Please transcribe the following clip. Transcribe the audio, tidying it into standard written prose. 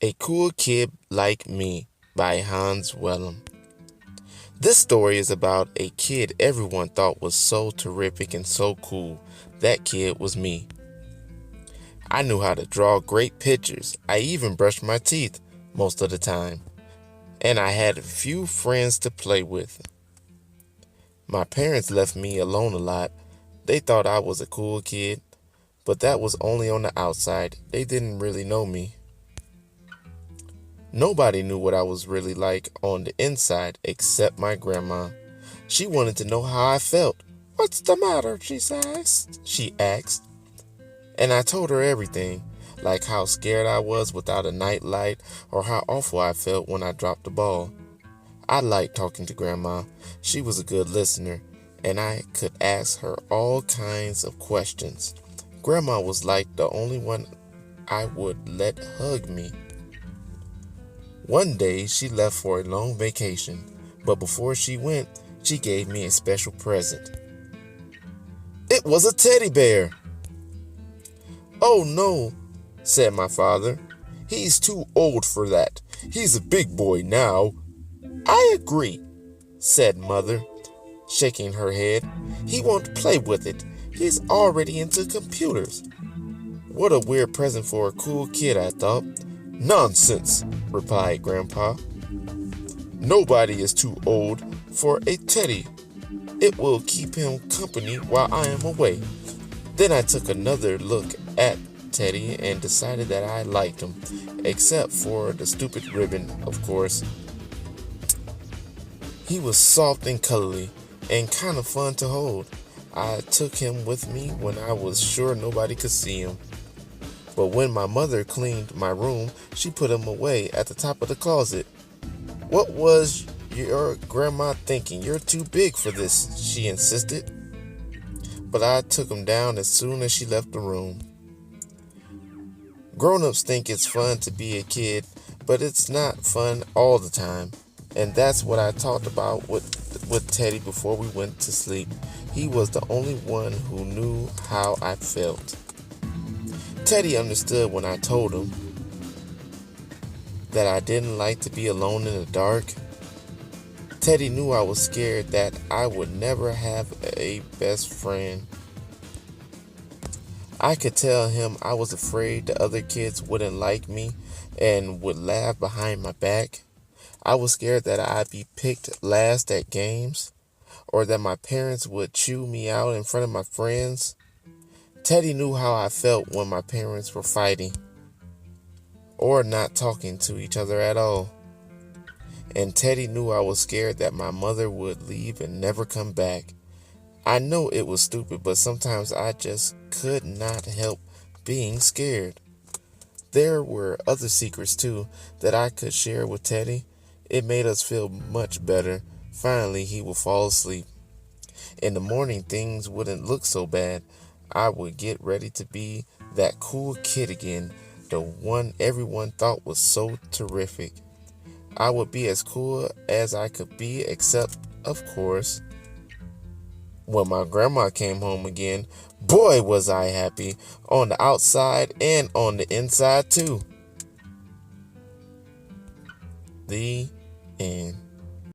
A Cool Kid Like Me by Hans Wilhem. This story is about a kid everyone thought was so terrific and so cool. That kid was me. I knew how to draw great pictures. I even brushed my teeth most of the time. And I had a few friends to play with. My parents left me alone a lot. They thought I was a cool kid, but that was only on the outside. They didn't really know me. Nobody knew what I was really like on the inside except my grandma. She wanted to know how I felt. "What's the matter?" she asked. And I told her everything, like how scared I was without a night light or how awful I felt when I dropped the ball. I liked talking to Grandma. She was a good listener, and I could ask her all kinds of questions. Grandma was like the only one I would let hug me. One day she left for a long vacation, but before she went, she gave me a special present. It was a teddy bear. "Oh no," said my father. "He's too old for that. He's a big boy now." "I agree," said Mother, shaking her head. "He won't play with it. He's already into computers." What a weird present for a cool kid, I thought. "Nonsense," replied Grandpa. "Nobody is too old for a teddy. It will keep him company while I am away." Then I took another look at Teddy and decided that I liked him, except for the stupid ribbon, of course. He was soft and cuddly and kind of fun to hold. I took him with me when I was sure nobody could see him. But when my mother cleaned my room, she put him away at the top of the closet. "What was your grandma thinking? You're too big for this," she insisted. But I took him down as soon as she left the room. Grown-ups think it's fun to be a kid, but it's not fun all the time. And that's what I talked about with Teddy before we went to sleep. He was the only one who knew how I felt. Teddy understood when I told him that I didn't like to be alone in the dark. Teddy knew I was scared that I would never have a best friend. I could tell him I was afraid the other kids wouldn't like me and would laugh behind my back. I was scared that I'd be picked last at games, or that my parents would chew me out in front of my friends. Teddy knew how I felt when my parents were fighting or not talking to each other at all. And Teddy knew I was scared that my mother would leave and never come back. I know it was stupid, but sometimes I just could not help being scared. There were other secrets too that I could share with Teddy. It made us feel much better. Finally, he would fall asleep. In the morning, things wouldn't look so bad. I would get ready to be that cool kid again, the one everyone thought was so terrific. I would be as cool as I could be, except, of course, when my grandma came home again. Boy, was I happy, on the outside and on the inside too. The end.